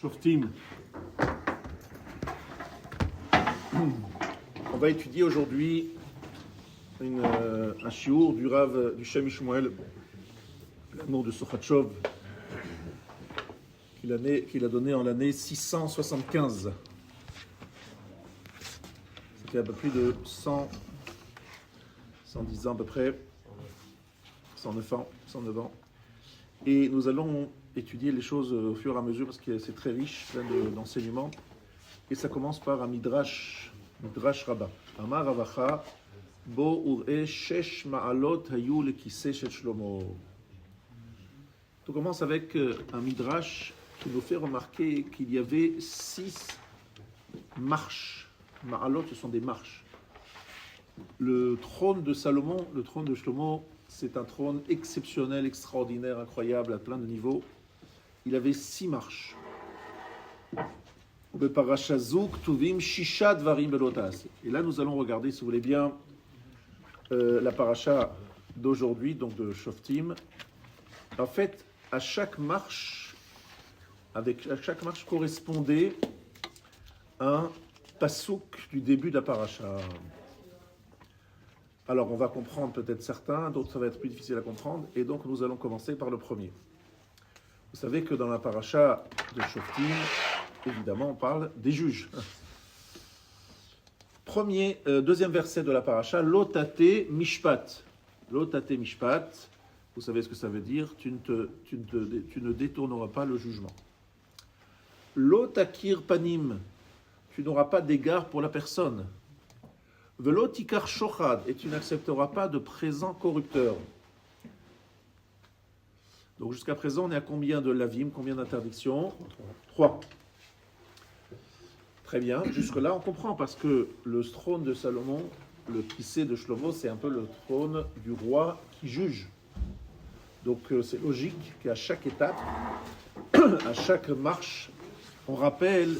Shoftim. On va étudier aujourd'hui un shiur du Rav du Shem Ishmael, l'amour de Sochatchov, qu'il a donné en l'année 675. Ça fait un peu plus de 110 ans à peu près, 109 ans. Et nous allons étudier les choses au fur et à mesure parce que c'est très riche, plein d'enseignements. Et ça commence par un midrash rabbah. Amar Ravacha, bo ur'e shesh ma'alot hayu lekiseh shel Shlomo. Tout commence avec un midrash qui nous fait remarquer qu'il y avait 6 marches. Ma'alot, ce sont des marches. Le trône de Salomon, le trône de Shlomo, c'est un trône exceptionnel, extraordinaire, incroyable, à plein de niveaux. Il avait 6 marches. Et là, nous allons regarder, si vous voulez bien, la paracha d'aujourd'hui, donc de Shoftim. En fait, à chaque marche correspondait un pasouk du début de la paracha. Alors, on va comprendre peut-être certains, d'autres ça va être plus difficile à comprendre, et donc nous allons commencer par le premier. Vous savez que dans la paracha de Shoftim, évidemment, on parle des juges. Deuxième verset de la paracha, Lotate Mishpat. Lotate Mishpat, vous savez ce que ça veut dire, tu ne détourneras pas le jugement. Lotakir Panim, tu n'auras pas d'égard pour la personne. Velotikar Shochad, et tu n'accepteras pas de présent corrupteur. Donc jusqu'à présent, on est à combien de lavim, combien d'interdictions ? 3. Très bien, jusque-là on comprend, parce que le trône de Salomon, le Kiseh de Shlomo, c'est un peu le trône du roi qui juge. Donc c'est logique qu'à chaque étape, à chaque marche, on rappelle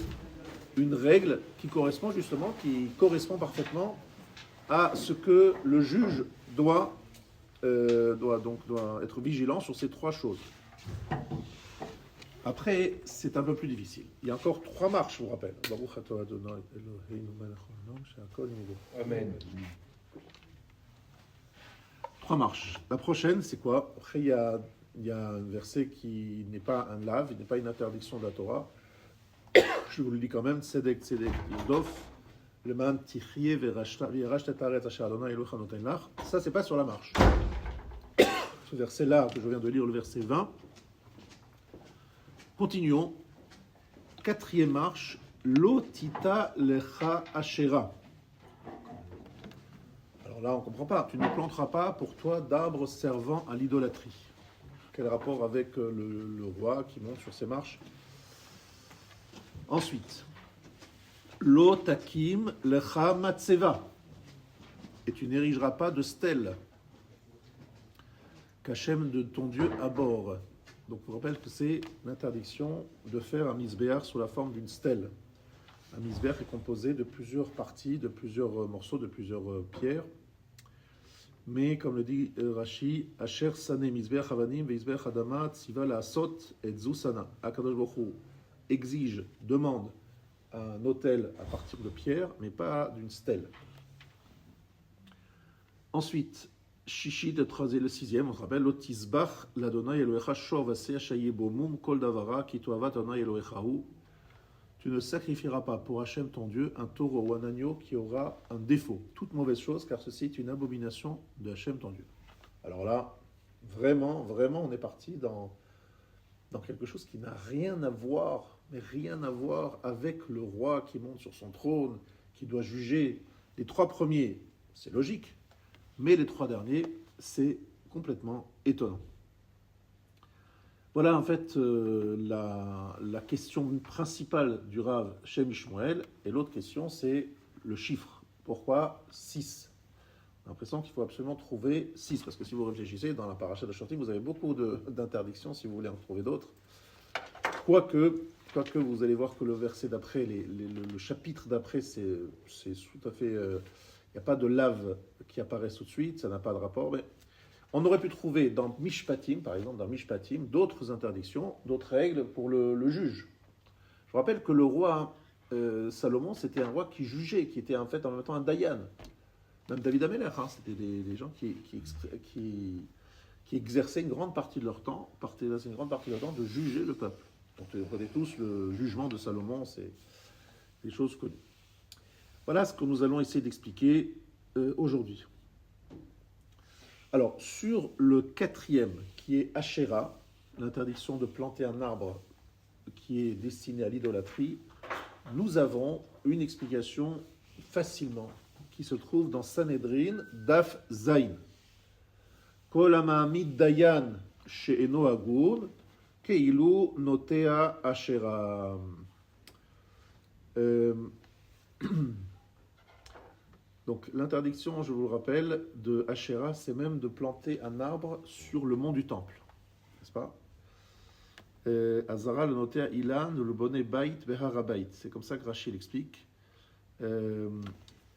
une règle qui correspond parfaitement à ce que le juge doit être vigilant sur ces 3 choses. Après, c'est un peu plus difficile. Il y a encore 3 marches, je vous rappelle. Amen. 3 marches. La prochaine, c'est quoi ? Après, il y a un verset qui n'est pas un lave, il n'est pas une interdiction de la Torah. Je vous le dis quand même, Tzedek Yirdof, le man tichye v'yarash tetaret asher Adonai Elohecha noten lach. Ça, c'est pas sur la marche. Ce verset-là que je viens de lire, le verset 20. Continuons. 4e marche, Lotita lecha ashera. Alors là, on ne comprend pas. Tu ne planteras pas pour toi d'arbres servant à l'idolâtrie. Quel rapport avec le roi qui monte sur ses marches ? Ensuite, Lo takim lecha matseva, et tu n'érigeras pas de stèle qu'Hachem de ton Dieu abhorre. Donc, je vous rappelle que c'est l'interdiction de faire un misbéach sous la forme d'une stèle. Un misbéach est composé de plusieurs parties, de plusieurs morceaux, de plusieurs pierres. Mais, comme le dit Rashi, Asher sané misbéach avanim veisbéach adama tziva laasot et zusana. Akadosh Baruch Hu exige, demande un autel à partir de pierre, mais pas d'une stèle. Ensuite, Shishit, le 6e, on se rappelle, Lotisbach, l'Adonai Elohecha, Shor Vaseh, Shayebomum, Kol Davara, Kitoavat, Adonai Elohechahu. Tu ne sacrifieras pas pour Hachem ton Dieu un taureau ou un agneau qui aura un défaut, toute mauvaise chose, car ceci est une abomination de Hachem ton Dieu. Alors là, vraiment, on est parti dans quelque chose qui n'a rien à voir avec le roi qui monte sur son trône, qui doit juger. Les 3 premiers, c'est logique, mais les 3 derniers, c'est complètement étonnant. Voilà en fait la question principale du Rav Shem Ishmael, et l'autre question c'est le chiffre. Pourquoi 6 ? J'ai l'impression qu'il faut absolument trouver 6, parce que si vous réfléchissez, dans la paracha de Shoftim, vous avez beaucoup d'interdictions, si vous voulez en trouver d'autres. Quoique vous allez voir que le verset d'après, le chapitre d'après, c'est tout à fait... Il n'y a pas de lave qui apparaît tout de suite, ça n'a pas de rapport, mais on aurait pu trouver dans Mishpatim, par exemple, d'autres interdictions, d'autres règles pour le juge. Je rappelle que le roi Salomon, c'était un roi qui jugeait, qui était en fait en même temps un dayan. Même David Amelech, hein, c'était des gens qui exerçaient une grande partie de leur temps, de juger le peuple. Donc, vous connaissez tous le jugement de Salomon, c'est des choses connues. Voilà ce que nous allons essayer d'expliquer aujourd'hui. Alors, sur le quatrième, qui est Asherah, l'interdiction de planter un arbre qui est destiné à l'idolâtrie, nous avons une explication facilement qui se trouve dans Sanhedrin, Daf Zain. Kol ha'ma'amid dayan she'eno hagun, keilu notea Asherah. Donc l'interdiction, je vous le rappelle, de Asherah, c'est même de planter un arbre sur le mont du temple, n'est-ce pas? Azara le notea ilan le bonnet bait beharabait. C'est comme ça que Rachid l'explique.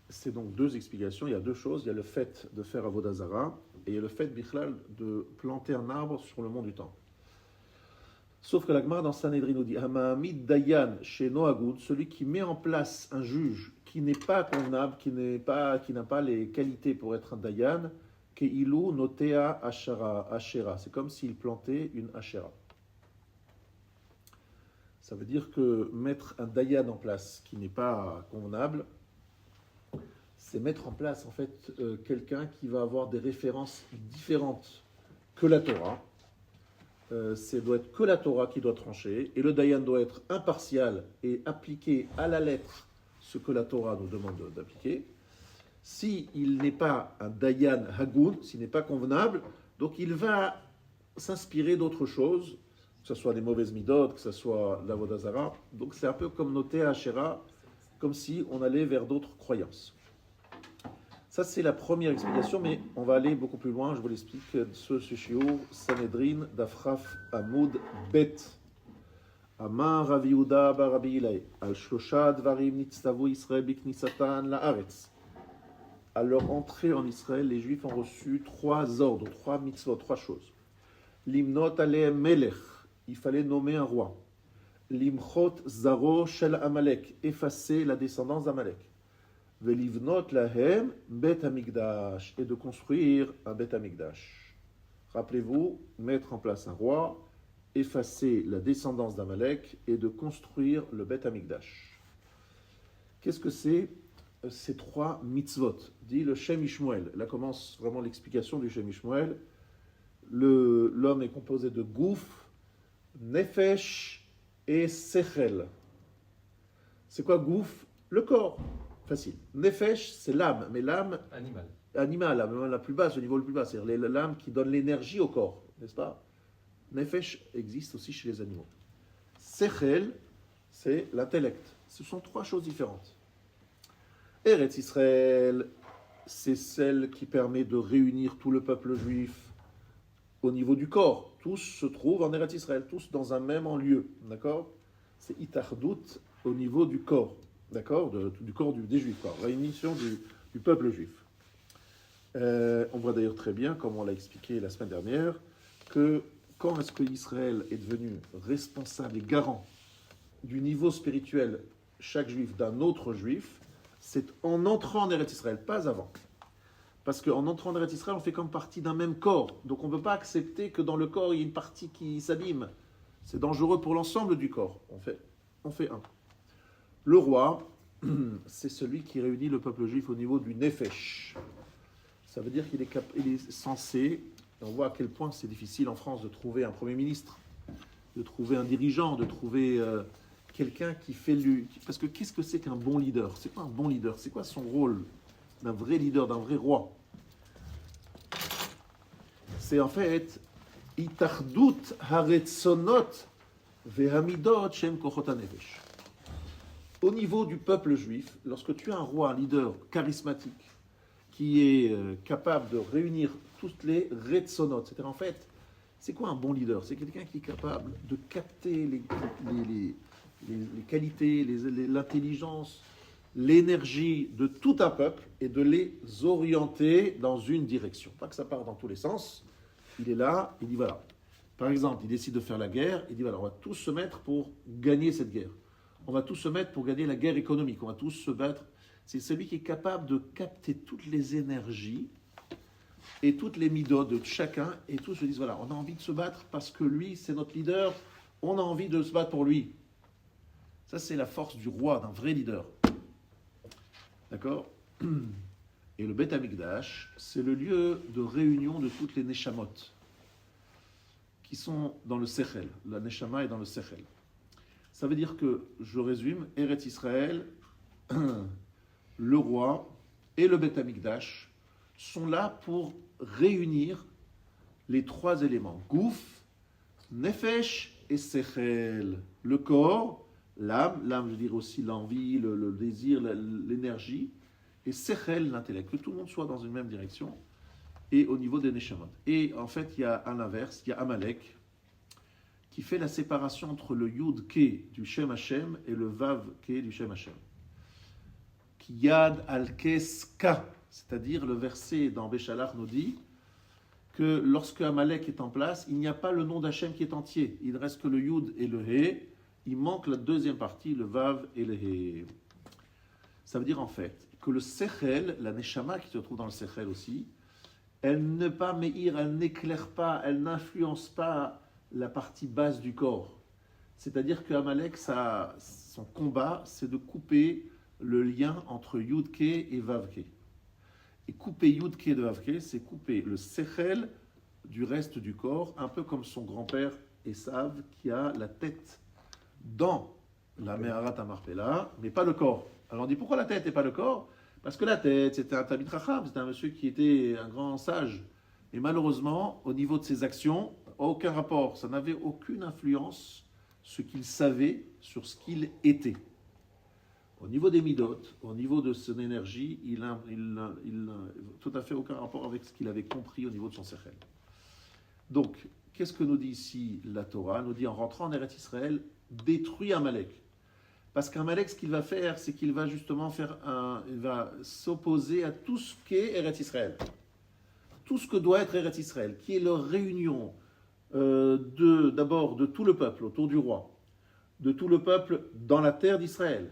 C'est donc deux explications. Il y a deux choses. Il y a le fait de faire avodah zara et il y a le fait bichlal de planter un arbre sur le mont du temple. Sauf que la Gemara dans Sanhedrin nous dit Hama'amid dayan chez Noagoud, celui qui met en place un juge qui n'est pas convenable, qui n'a pas les qualités pour être un dayan, keilu notea ashera. C'est comme s'il plantait une ashera. Ça veut dire que mettre un dayan en place qui n'est pas convenable, c'est mettre en place en fait quelqu'un qui va avoir des références différentes que la Torah. C'est doit être que la Torah qui doit trancher, et le dayan doit être impartial et appliquer à la lettre ce que la Torah nous demande d'appliquer. S'il n'est pas un dayan hagoun, s'il n'est pas convenable, donc il va s'inspirer d'autres choses, que ce soit des mauvaises midot, que ce soit l'avodah zara. Donc c'est un peu comme noter à Asherah, comme si on allait vers d'autres croyances. Ça, c'est la première explication, mais on va aller beaucoup plus loin. Je vous l'explique. Ce shiur, Sanhedrin, Dafraf, Amoud, Bet. Amar Rav Yehuda bar Rabbi Ilai. Al shlosha dvarim nitztavu Israël biknisatan la'aretz. À leur entrée en Israël, les Juifs ont reçu 3 ordres, 3 mitzvot, 3 choses. Limnot alehem melech. Il fallait nommer un roi. Limchot zaro shel Amalek. Effacer la descendance d'Amalek. Velivnot lahem bet hamikdash, et de construire un bet hamikdash. Rappelez-vous, mettre en place un roi, effacer la descendance d'Amalek et de construire le bet hamikdash. Qu'est-ce que c'est ces 3 mitzvot? Dit le Shem Ishmuel. Là commence vraiment l'explication du Shem Ishmuel. L'homme est composé de gouf, nefesh et sechel. C'est quoi gouf? Le corps. Facile. Nefesh, c'est l'âme, mais l'âme animale, la plus basse, au niveau le plus bas, c'est-à-dire l'âme qui donne l'énergie au corps, n'est-ce pas? Nefesh existe aussi chez les animaux. Sechel, c'est l'intellect. Ce sont 3 choses différentes. Eretz Israël, c'est celle qui permet de réunir tout le peuple juif au niveau du corps. Tous se trouvent en Eretz Israël, tous dans un même lieu, d'accord? C'est Itachdout au niveau du corps. D'accord, du corps des Juifs, quoi. Réunion du peuple juif. On voit d'ailleurs très bien, comme on l'a expliqué la semaine dernière, que quand est-ce que Israël est devenu responsable et garant du niveau spirituel, chaque juif, d'un autre juif, c'est en entrant en Eretz Israël, pas avant. Parce qu'en entrant en Eretz Israël, on fait comme partie d'un même corps. Donc on ne peut pas accepter que dans le corps, il y ait une partie qui s'abîme. C'est dangereux pour l'ensemble du corps. On fait un. Le roi, c'est celui qui réunit le peuple juif au niveau du nefesh. Ça veut dire qu'il est censé, on voit à quel point c'est difficile en France de trouver un premier ministre, de trouver un dirigeant, de trouver quelqu'un qui fait parce que qu'est-ce que c'est qu'un bon leader? C'est quoi un bon leader? C'est quoi son rôle d'un vrai leader, d'un vrai roi? C'est en fait itachdout haretzonot vehamidot shem kochot hanefesh. Au niveau du peuple juif, lorsque tu as un roi, un leader charismatique, qui est capable de réunir toutes les retzonot, c'est-à-dire en fait, c'est quoi un bon leader? C'est quelqu'un qui est capable de capter les qualités, l'intelligence, l'énergie de tout un peuple et de les orienter dans une direction. Pas que ça parte dans tous les sens. Il est là, il dit voilà. Par exemple, il décide de faire la guerre, il dit voilà, on va tous se mettre pour gagner cette guerre. on va tous se mettre pour gagner la guerre économique, on va tous se battre. C'est celui qui est capable de capter toutes les énergies et toutes les midotes de chacun, et tous se disent, voilà, on a envie de se battre parce que lui, c'est notre leader, on a envie de se battre pour lui. Ça, c'est la force du roi, d'un vrai leader. D'accord? Et le Beth Amikdash, c'est le lieu de réunion de toutes les Neshamot qui sont dans le Sechel. La Neshama est dans le Sechel. Ça veut dire que, je résume, Eretz Israël, le roi et le Beth Amikdash sont là pour réunir les trois éléments. Gouf, Nefesh et Sechel. Le corps, l'âme, je veux dire aussi l'envie, le désir, l'énergie, et Sechel, l'intellect, que tout le monde soit dans une même direction, et au niveau des Neshamot. Et en fait, il y a à l'inverse, il y a Amalek, qui fait la séparation entre le Yud Ke du Shem Hashem et le Vav Ke du Shem Hashem. Ki Yad al Kes Ka, c'est-à-dire le verset dans Béchalach nous dit que lorsque Amalek est en place, il n'y a pas le nom d'Hachem qui est entier. Il ne reste que le Yud et le He. Il manque la deuxième partie, le Vav et le He. Ça veut dire en fait que le Sechel, la Neshama qui se trouve dans le Sechel aussi, elle ne pas meïr, elle n'éclaire pas, elle n'influence pas la partie basse du corps. C'est-à-dire que Amalek, son combat, c'est de couper le lien entre Yudke et Vavke. Et couper Yudke de Vavke, c'est couper le Sechel du reste du corps, un peu comme son grand-père Esav, qui a la tête dans la Meharat Amarpela, mais pas le corps. Alors on dit pourquoi la tête et pas le corps? Parce que la tête, c'était un Talmid Chacham, c'était un monsieur qui était un grand sage. Et malheureusement, au niveau de ses actions, aucun rapport. Ça n'avait aucune influence, ce qu'il savait, sur ce qu'il était. Au niveau des midot, au niveau de son énergie, il n'a tout à fait aucun rapport avec ce qu'il avait compris au niveau de son sechel. Donc, qu'est-ce que nous dit ici la Torah? Elle nous dit en rentrant en Eretz Israël, détruis Amalek. Parce qu'Amalek, ce qu'il va faire, c'est qu'il va justement il va s'opposer à tout ce qu'est Eretz Israël. Tout ce que doit être Eretz Israël, qui est leur réunion d'abord de tout le peuple autour du roi, de tout le peuple dans la terre d'Israël,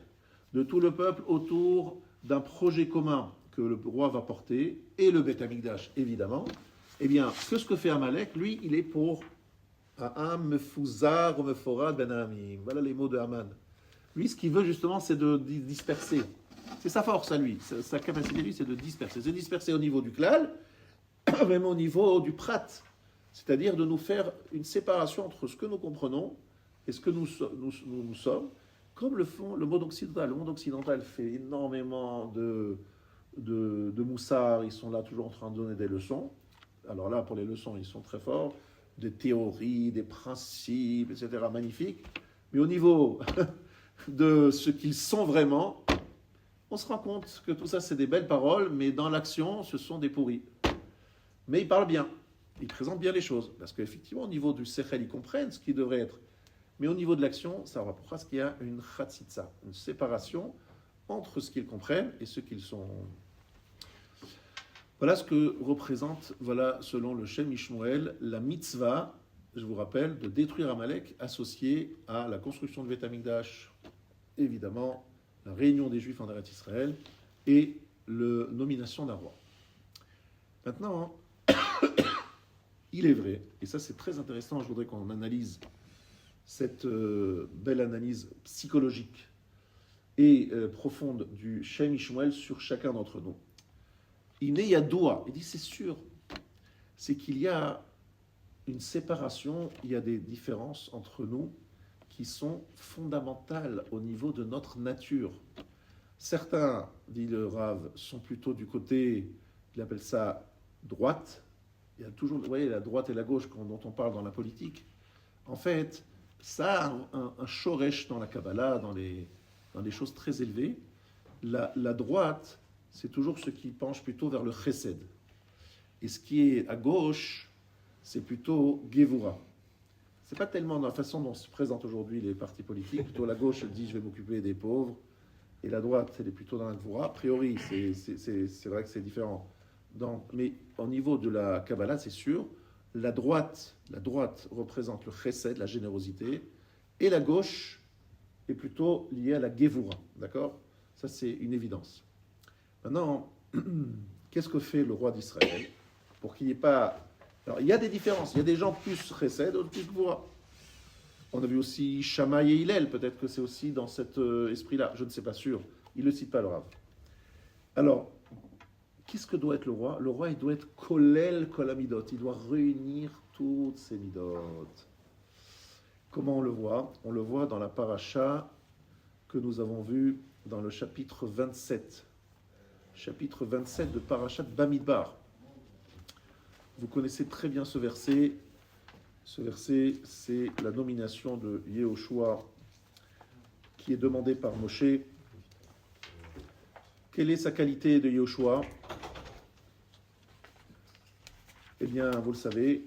de tout le peuple autour d'un projet commun que le roi va porter, et le Beth Amikdash, évidemment. Eh bien, qu'est-ce que fait Amalek? Lui, il est pour Ha'am mefuzar meforad ben ha'amim. Voilà les mots de Haman. Lui, ce qu'il veut justement, c'est de disperser. C'est sa force à lui. Sa capacité, lui, c'est de disperser. C'est disperser au niveau du klal, même au niveau du prat. C'est-à-dire de nous faire une séparation entre ce que nous comprenons et ce que nous sommes, comme le font le monde occidental. Le monde occidental fait énormément de moussard. Ils sont là toujours en train de donner des leçons. Alors là, pour les leçons, ils sont très forts. Des théories, des principes, etc. Magnifiques. Mais au niveau de ce qu'ils sont vraiment, on se rend compte que tout ça, c'est des belles paroles, mais dans l'action, ce sont des pourris. Mais ils parlent bien, ils présentent bien les choses, parce qu'effectivement, au niveau du sechel, ils comprennent ce qui devrait être. Mais au niveau de l'action, ça va parce qu'il y a une chatzitza, une séparation entre ce qu'ils comprennent et ce qu'ils sont. Voilà ce que représente, selon le Shem Ishmuel, la mitzvah, je vous rappelle, de détruire Amalek, associée à la construction de Beth Amikdash, évidemment, la réunion des Juifs en Eretz Israël et la nomination d'un roi. Maintenant, il est vrai, et ça c'est très intéressant, je voudrais qu'on analyse cette belle analyse psychologique et profonde du Shem Ishmuel sur chacun d'entre nous. Il dit c'est sûr, c'est qu'il y a une séparation, il y a des différences entre nous qui sont fondamentales au niveau de notre nature. Certains, dit le Rav, sont plutôt du côté, il appelle ça droite. Il y a toujours, vous voyez, la droite et la gauche dont on parle dans la politique. En fait, ça a un shoresh dans la Kabbalah, dans les choses très élevées. La droite, c'est toujours ce qui penche plutôt vers le chesed. Et ce qui est à gauche, c'est plutôt Gevura. C'est pas tellement dans la façon dont se présentent aujourd'hui les partis politiques. Plutôt la gauche dit je vais m'occuper des pauvres, et la droite elle est plutôt dans la Gevura. A priori, c'est vrai que c'est différent. Mais au niveau de la Kabbalah, c'est sûr, la droite représente le chesed, la générosité, et la gauche est plutôt lié à la Gévoura, d'accord? Ça, c'est une évidence. Maintenant, qu'est-ce que fait le roi d'Israël pour qu'il n'y ait pas... Alors, il y a des différences. Il y a des gens plus Chesed, d'autres plus Gévoura. On a vu aussi Shammai et Hillel. Peut-être que c'est aussi dans cet esprit-là. Je ne sais pas sûr. Il ne le cite pas, le Rav. Alors, qu'est-ce que doit être le roi? Le roi, il doit être Kolel Kolamidot. Il doit réunir toutes ces midot. Comment on le voit? On le voit dans la paracha que nous avons vue dans le chapitre 27. Chapitre 27 de Parashat Bamidbar. Vous connaissez très bien ce verset. Ce verset, c'est la nomination de Yehoshua qui est demandée par Moshe. Quelle est sa qualité de Yehoshua? Eh bien, vous le savez,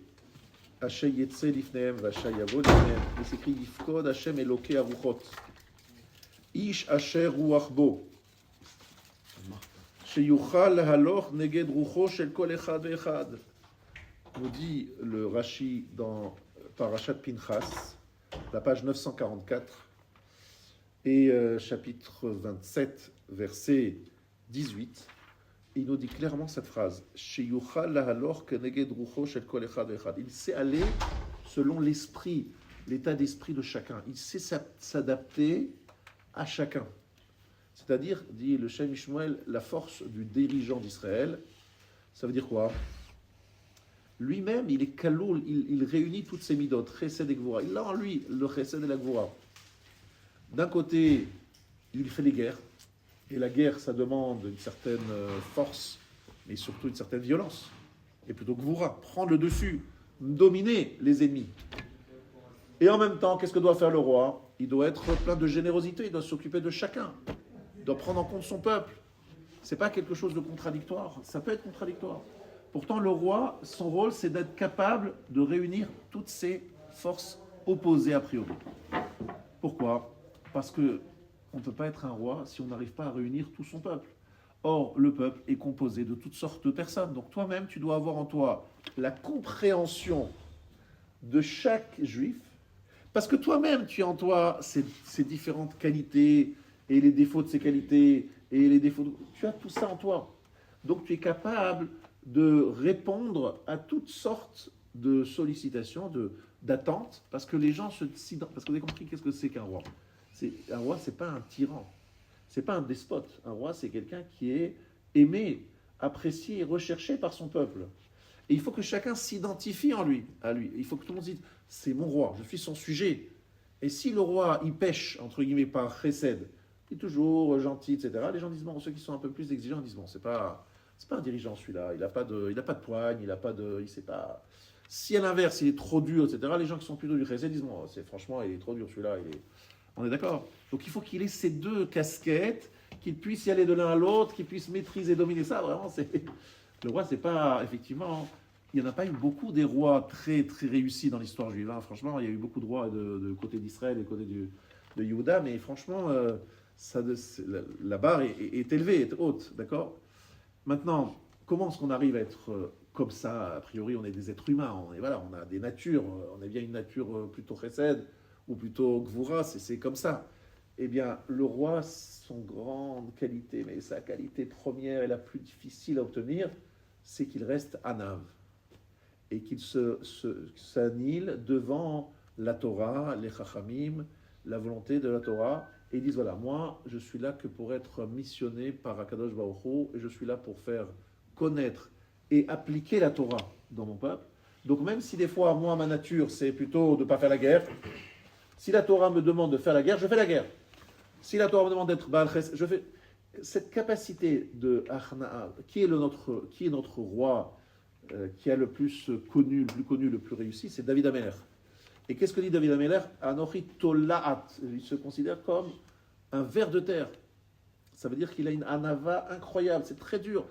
Hashem Yetze Lifneem Vashay Yavo Lifneem. Il s'écrit Yifkod Hashem Eloke Aruchot. Ish Asher Ruach Bo. Sheyuchal Haloch Neged Rucho Shel Kol Echad Ve'echad. Nous dit le Rashi dans Parashat Pinchas, la page 944, et chapitre 27, verset 18. Il nous dit clairement cette phrase. Il sait aller selon l'esprit, l'état d'esprit de chacun. Il sait s'adapter à chacun. C'est-à-dire, dit le Shem Ishmael, la force du dirigeant d'Israël, ça veut dire quoi? Lui-même, il est kaloul, il réunit toutes ses midot, chesed et gvura. Il a en lui le chesed et la gvura. D'un côté, il fait les guerres. Et la guerre, ça demande une certaine force, mais surtout une certaine violence. Et plutôt gvura, prendre le dessus, dominer les ennemis. Et en même temps, qu'est-ce que doit faire le roi? Il doit être plein de générosité, il doit s'occuper de chacun. Il doit prendre en compte son peuple. C'est pas quelque chose de contradictoire. Ça peut être contradictoire. Pourtant, le roi, son rôle, c'est d'être capable de réunir toutes ces forces opposées a priori. Pourquoi? Parce que on ne peut pas être un roi si on n'arrive pas à réunir tout son peuple. Or, le peuple est composé de toutes sortes de personnes. Donc toi-même, tu dois avoir en toi la compréhension de chaque juif, parce que toi-même, tu as en toi ces différentes qualités et les défauts de ces qualités et les défauts. Tu as tout ça en toi. Donc tu es capable de répondre à toutes sortes de sollicitations, d'attentes, parce que les gens parce que vous avez compris qu'est-ce que c'est qu'un roi. Un roi, c'est pas un tyran, c'est pas un despote. Un roi, c'est quelqu'un qui est aimé, apprécié et recherché par son peuple. Et il faut que chacun s'identifie à lui. Il faut que tout le monde dise, c'est mon roi, je suis son sujet. Et si le roi, il pêche, entre guillemets, par chesed, il est toujours gentil, etc., les gens disent, bon, ceux qui sont un peu plus exigeants disent, bon, c'est pas un dirigeant celui-là, il n'a pas de poigne, il sait pas... Si à l'inverse, il est trop dur, etc., les gens qui sont plutôt du chesed disent, bon, franchement, il est trop dur celui-là, On est d'accord? Donc il faut qu'il ait ces deux casquettes, qu'il puisse y aller de l'un à l'autre, qu'il puisse maîtriser, dominer ça. Vraiment, le roi, c'est pas... Effectivement, il n'y en a pas eu beaucoup des rois très, très réussis dans l'histoire juive. Hein. Franchement, il y a eu beaucoup de rois de côté d'Israël et côté de Yehuda, mais franchement, la barre est élevée, est haute, d'accord? Maintenant, comment est-ce qu'on arrive à être comme ça? A priori, on est des êtres humains, on a des natures, on est bien une nature plutôt chesed, ou plutôt gvura, c'est comme ça. Eh bien, le roi, son grande qualité, mais sa qualité première et la plus difficile à obtenir, c'est qu'il reste anav. Et qu'il s'annule devant la Torah, les chachamim, la volonté de la Torah, et ils disent, voilà, moi, je suis là que pour être missionné par Akadosh Baruch Hu, et je suis là pour faire connaître et appliquer la Torah dans mon peuple. Donc même si des fois, moi, ma nature, c'est plutôt de ne pas faire la guerre, si la Torah me demande de faire la guerre, je fais la guerre. Si la Torah me demande d'être Baal Ches, je fais... Cette capacité de Achna'a, qui est notre roi, qui a le plus connu, le plus réussi, c'est David Ameler. Et qu'est-ce que dit David Ameler? Anochi Tola'at. Il se considère comme un ver de terre. Ça veut dire qu'il a une anava incroyable, c'est très dur.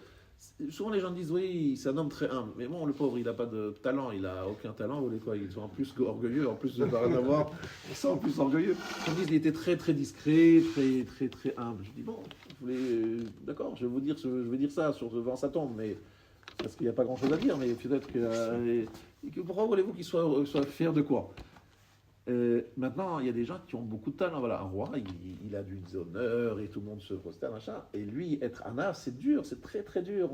Souvent les gens disent, oui, c'est un homme très humble. Mais bon, le pauvre, il n'a pas de talent, il n'a aucun talent. Vous voulez quoi? Il est en plus orgueilleux, en plus de ne pas rien avoir. C'est en plus orgueilleux. On dit qu'il était très, très discret, très, très, très humble. Je dis, bon, vous voulez... D'accord, je vais dire ça sur devant sa tombe, mais... Parce qu'il n'y a pas grand-chose à dire, mais peut-être que... pourquoi voulez-vous qu'il soit fier de quoi? Maintenant, il y a des gens qui ont beaucoup de talent. Voilà, un roi, il a du honneur et tout le monde se prosterne, machin. Et lui, être Anav, c'est dur, c'est très très dur.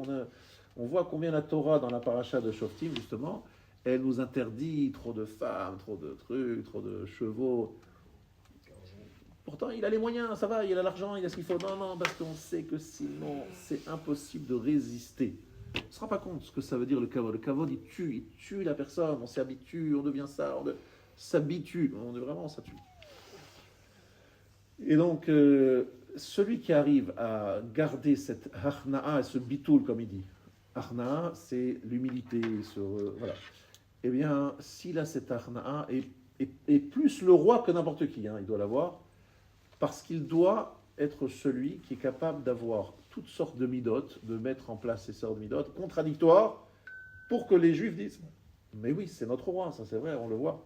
On voit combien la Torah, dans la paracha de Shoftim, justement, elle nous interdit trop de femmes, trop de trucs, trop de chevaux. Pourtant, il a les moyens, ça va, il a l'argent, il a ce qu'il faut. Non, non, parce qu'on sait que sinon, c'est impossible de résister. On ne se rend pas compte ce que ça veut dire le kavod. Le kavod, il tue la personne, on s'y habitue, on devient ça, s'habitue, on est vraiment, ça tue. Et donc, celui qui arrive à garder cette harna'a, ce bitoul, comme il dit, harna'a, c'est l'humilité, voilà. Eh bien, s'il a cette harna'a, et plus le roi que n'importe qui, il doit l'avoir, parce qu'il doit être celui qui est capable d'avoir toutes sortes de midotes, de mettre en place ces sortes de midotes contradictoires, pour que les Juifs disent, mais oui, c'est notre roi, ça c'est vrai, on le voit.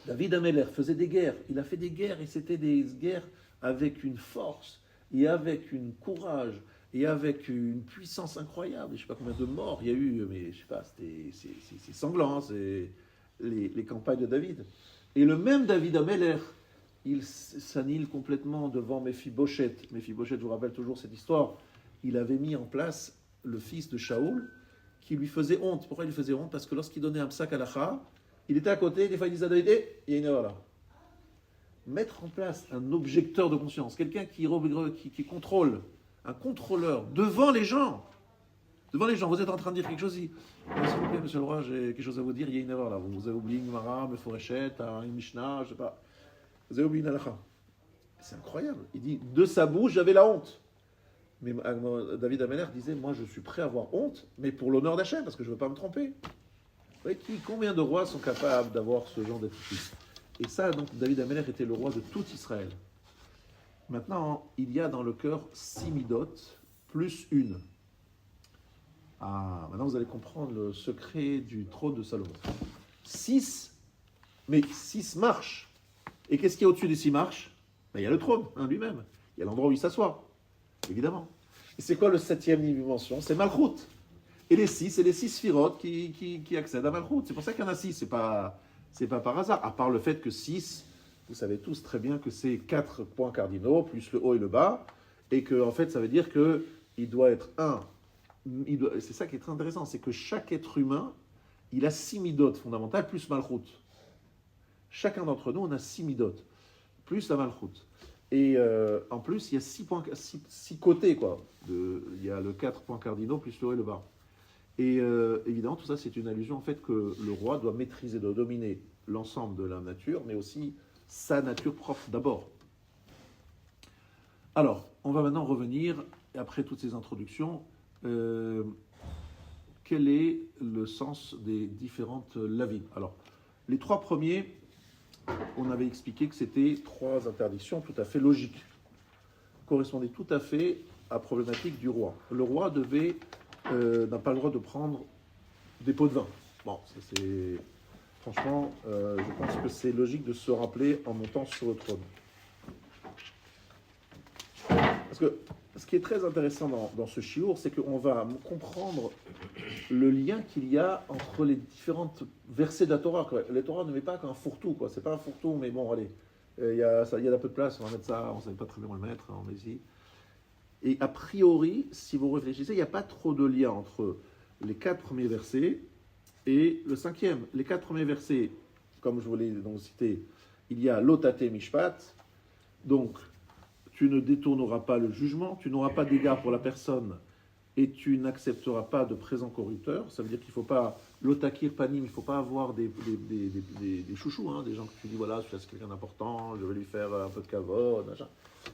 David Ameller faisait des guerres, il a fait des guerres, et c'était des guerres avec une force, et avec un courage, et avec une puissance incroyable. Je ne sais pas combien de morts il y a eu, mais je ne sais pas, c'est sanglant, c'est les campagnes de David. Et le même David Ameller, il s'annule complètement devant Méphibosheth. Méphibosheth, je vous rappelle toujours cette histoire, il avait mis en place le fils de Shaoul, qui lui faisait honte. Pourquoi il lui faisait honte? Parce que lorsqu'il donnait un psak halacha, il était à côté, des fois il disait à David, il y a une erreur là. Mettre en place un objecteur de conscience, quelqu'un qui contrôle, un contrôleur, devant les gens. Devant les gens, vous êtes en train de dire quelque chose, s'il vous plaît, monsieur le roi, j'ai quelque chose à vous dire, il y a une erreur là. Vous avez oublié une Gemara, Meforeshet, une Mishnah, je sais pas. Vous avez oublié une halakha. C'est incroyable. Il dit, de sa bouche, j'avais la honte. Mais David Ameller disait, moi je suis prêt à avoir honte, mais pour l'honneur d'Hachem, parce que je ne veux pas me tromper. Vous voyez, combien de rois sont capables d'avoir ce genre d'attitude? Et ça, donc, David Ameller était le roi de tout Israël. Maintenant, il y a dans le cœur 6 midotes, plus une. Ah, maintenant vous allez comprendre le secret du trône de Salomon. 6, mais 6 marches. Et qu'est-ce qu'il y a au-dessus des 6 marches? Ben, il y a le trône, lui-même. Il y a l'endroit où il s'assoit, évidemment. Et c'est quoi le 7e dimension? C'est Malchut. Et les 6, c'est les 6 sphirotes qui accèdent à Malchut. C'est pour ça qu'il y en a 6, c'est pas par hasard. À part le fait que 6, vous savez tous très bien que c'est 4 points cardinaux, plus le haut et le bas, et que en fait, ça veut dire qu'il doit être c'est ça qui est très intéressant, c'est que chaque être humain, il a 6 midotes fondamentales, plus Malchut. Chacun d'entre nous, on a 6 midotes, plus la Malchut. Et en plus, il y a 6 côtés, quoi. Il y a le 4 points cardinaux, plus le haut et le bas. Et évidemment, tout ça, c'est une allusion en fait que le roi doit maîtriser, doit dominer l'ensemble de la nature, mais aussi sa nature propre d'abord. Alors, on va maintenant revenir, après toutes ces introductions, quel est le sens des différentes lavim? Alors, les 3 premiers, on avait expliqué que c'était 3 interdictions tout à fait logiques, correspondaient tout à fait à la problématique du roi. Le roi n'a pas le droit de prendre des pots de vin. Bon, ça c'est... Franchement, je pense que c'est logique de se rappeler en montant sur le trône. Parce que ce qui est très intéressant dans ce shiur, c'est qu'on va comprendre le lien qu'il y a entre les différentes versets de la Torah. La Torah ne met pas qu'un fourre-tout, quoi. C'est pas un fourre-tout, mais bon, allez, il y a un peu de place, on va mettre ça, on ne savait pas très bien où le mettre, on met ici. Et a priori, si vous réfléchissez, il n'y a pas trop de lien entre les 4 premiers versets et le 5e. Les 4 premiers versets, comme je vous l'ai donc cité, il y a l'otate mishpat, donc tu ne détourneras pas le jugement, tu n'auras pas d'égard pour la personne et tu n'accepteras pas de présent corrupteur. Ça veut dire qu'il ne faut pas l'otakir panim, il ne faut pas avoir des chouchous, des gens que tu dis voilà, c'est quelqu'un d'important, je vais lui faire un peu de kavod, machin.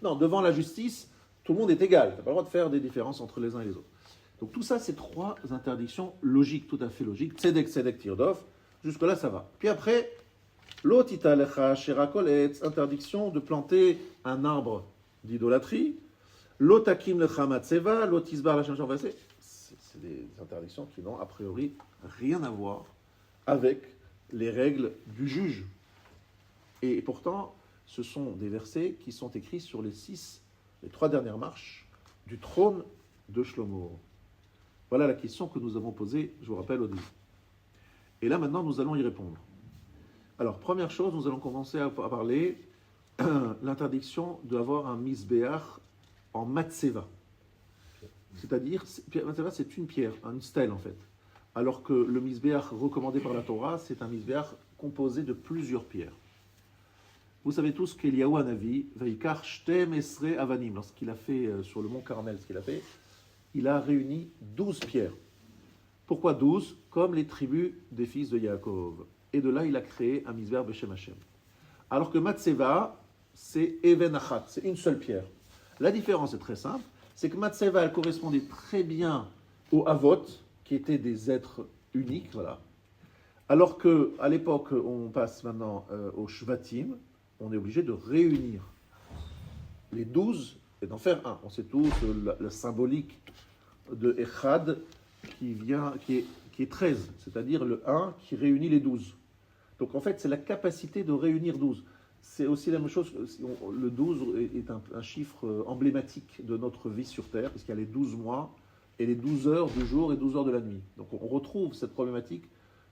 Non, devant la justice, tout le monde est égal. Tu n'as pas le droit de faire des différences entre les uns et les autres. Donc tout ça, c'est 3 interdictions logiques, tout à fait logiques. Tzedek, tirdov, jusque-là, ça va. Puis après, l'otita lecha sherakoletz, interdiction de planter un arbre d'idolâtrie. L'otakim lecha matzeva, l'otisbar la chanson. C'est des interdictions qui n'ont a priori rien à voir avec les règles du juge. Et pourtant, ce sont des versets qui sont écrits sur les 3 dernières marches du trône de Shlomo. Voilà la question que nous avons posée, je vous rappelle, au début. Et là, maintenant, nous allons y répondre. Alors, première chose, nous allons commencer à parler l'interdiction d'avoir un misbéach en matseva. C'est-à-dire, matseva, c'est une pierre, une stèle en fait. Alors que le misbéach recommandé par la Torah, c'est un misbéach composé de plusieurs pierres. Vous savez tous qu'Eliyahu Hanavi, Vaikar Shtem Esre Avanim, lorsqu'il a fait sur le mont Carmel, ce qu'il a fait, il a réuni 12 pierres. Pourquoi 12? Comme les tribus des fils de Yaakov. Et de là, il a créé un misbéach Beshem Hashem. Alors que Matseva, c'est Even Achat, c'est une seule pierre. La différence est très simple, c'est que Matseva, elle correspondait très bien aux Avot, qui étaient des êtres uniques, voilà. Alors qu'à l'époque, on passe maintenant au Shvatim, on est obligé de réunir les 12 et d'en faire un. On sait tous la symbolique de Echad qui est 13, c'est-à-dire le 1 qui réunit les 12. Donc en fait, c'est la capacité de réunir 12. C'est aussi la même chose, le 12 est un chiffre emblématique de notre vie sur Terre, puisqu'il y a les 12 mois et les 12 heures du jour et 12 heures de la nuit. Donc on retrouve cette problématique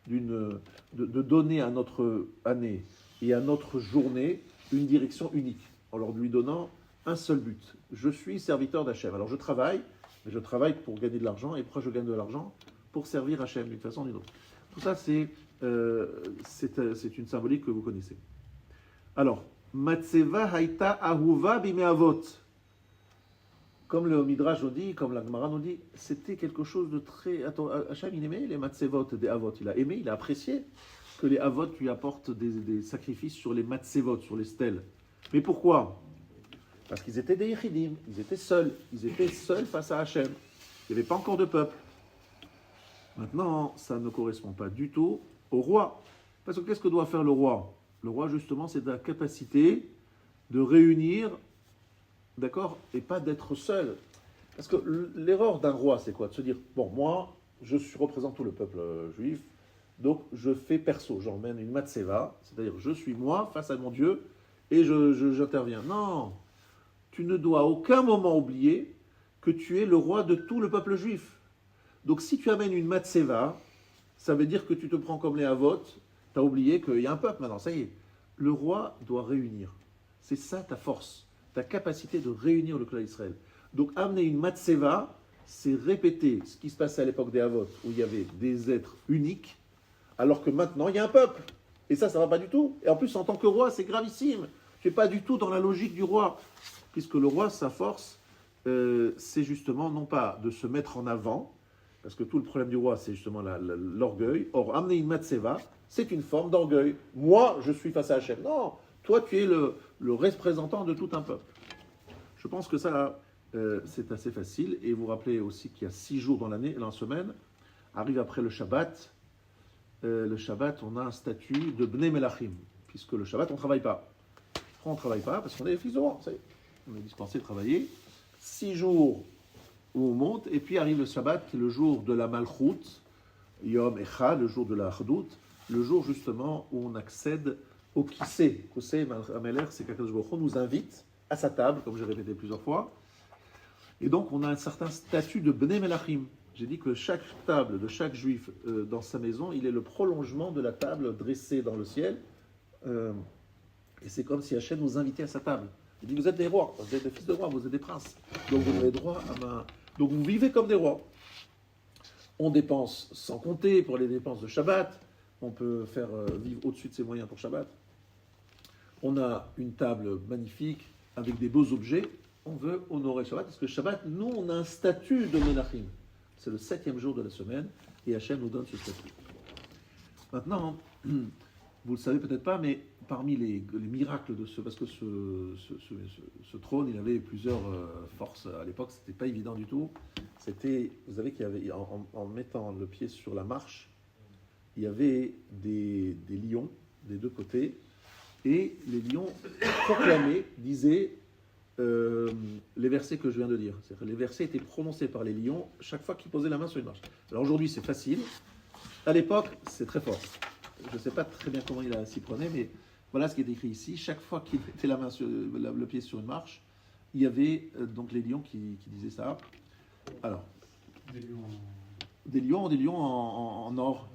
de donner à notre année et à notre journée une direction unique, en leur lui donnant un seul but. Je suis serviteur d'Hachem. Alors je travaille, mais je travaille pour gagner de l'argent, et pourquoi je gagne de l'argent? Pour servir Hachem d'une façon ou d'une autre. Tout ça, c'est une symbolique que vous connaissez. Alors, Matseva Haïta Ahuva Bimeavot. Comme le Midrash nous dit, comme la Gemara nous dit, c'était quelque chose de très... Attends, Hachem, il aimait les Matsevot des Avot. Il a aimé, il a apprécié que les Avot lui apportent des sacrifices sur les Matsevot, sur les stèles. Mais pourquoi? Parce qu'ils étaient des Yechidim, ils étaient seuls face à Hachem. Il n'y avait pas encore de peuple. Maintenant, ça ne correspond pas du tout au roi. Parce que qu'est-ce que doit faire le roi? Le roi, justement, c'est la capacité de réunir, d'accord, et pas d'être seul. Parce que l'erreur d'un roi, c'est quoi? De se dire, bon, moi, représente tout le peuple juif, donc je fais perso, j'emmène une matseva, c'est-à-dire je suis moi face à mon Dieu, et j'interviens. Non, tu ne dois à aucun moment oublier que tu es le roi de tout le peuple juif. Donc si tu amènes une matseva, ça veut dire que tu te prends comme les Avot, tu as oublié qu'il y a un peuple maintenant, ça y est. Le roi doit réunir. C'est ça ta force, ta capacité de réunir le clan d'Israël. Donc amener une matseva, c'est répéter ce qui se passait à l'époque des Avot, où il y avait des êtres uniques, alors que maintenant il y a un peuple. Et ça ne va pas du tout. Et en plus, en tant que roi, c'est gravissime. Tu n'es pas du tout dans la logique du roi. Puisque le roi, sa force, c'est justement non pas de se mettre en avant, parce que tout le problème du roi, c'est justement l'orgueil. Or, amener une matseva, c'est une forme d'orgueil. Moi, je suis face à Hachem. Non, toi, tu es le représentant de tout un peuple. Je pense que ça, c'est assez facile. Et vous rappelez aussi qu'il y a 6 jours dans l'année, dans la semaine, arrive après le Shabbat. Le Shabbat, on a un statut de Bnei Melachim, puisque le Shabbat, on ne travaille pas. Pourquoi on ne travaille pas? Parce qu'on est les fils de roi, ça y est. On est dispensé de travailler. 6 jours où on monte, et puis arrive le Shabbat, qui est le jour de la Malchut, Yom Echad, le jour de la Achdout, le jour justement où on accède au Kissé. Kissé Ameler, c'est qu'Akadosh Baruch Hu nous invite à sa table, comme j'ai répété plusieurs fois. Et donc, on a un certain statut de Bnei Melachim. J'ai dit que chaque table de chaque juif dans sa maison, il est le prolongement de la table dressée dans le ciel. Et c'est comme si Hachem nous invitait à sa table. Il dit, vous êtes des rois, vous êtes des fils de rois, vous êtes des princes. Donc vous avez droit Donc vous vivez comme des rois. On dépense sans compter pour les dépenses de Shabbat. On peut faire vivre au-dessus de ses moyens pour Shabbat. On a une table magnifique avec des beaux objets. On veut honorer Shabbat parce que Shabbat, nous, on a un statut de Menachim. C'est le 7e jour de la semaine et Hachem nous donne ce statut. Maintenant, vous le savez peut-être pas, mais parmi les miracles de parce que ce trône, il avait plusieurs forces à l'époque, c'était pas évident du tout. Vous savez qu'il y avait, en mettant le pied sur la marche, il y avait des lions des deux côtés, et les lions proclamaient, disaient les versets que je viens de dire. C'est-à-dire que les versets étaient prononcés par les lions chaque fois qu'ils posaient la main sur une marche. Alors aujourd'hui, c'est facile. À l'époque, c'est très fort. Je ne sais pas très bien comment il s'y prenait, mais voilà ce qui est écrit ici. Chaque fois qu'il mettait la main le pied sur une marche, il y avait donc les lions qui disaient ça. Alors, des lions en or.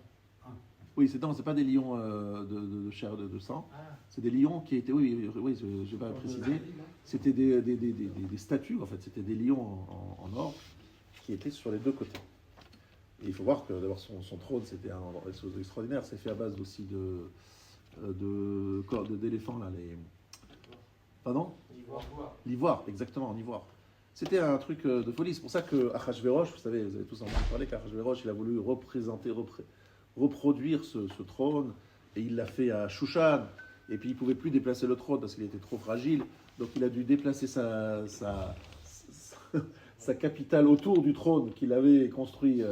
Oui, c'est pas des lions de chair de sang. C'est des lions qui étaient, oui, je vais pas préciser. C'était des statues, en fait. C'était des lions en or qui étaient sur les deux côtés. Et il faut voir que d'abord son trône, c'était une chose extraordinaire. C'est fait à base aussi d'éléphants, là. Pardon ? L'ivoire, exactement, en ivoire. C'était un truc de folie. C'est pour ça que Achashverosh, vous savez, vous avez tous entendu parler qu'Achashverosh, il a voulu reproduire ce trône, et il l'a fait à Shushan. Et puis il ne pouvait plus déplacer le trône parce qu'il était trop fragile. Donc il a dû déplacer sa capitale autour du trône qu'il avait construit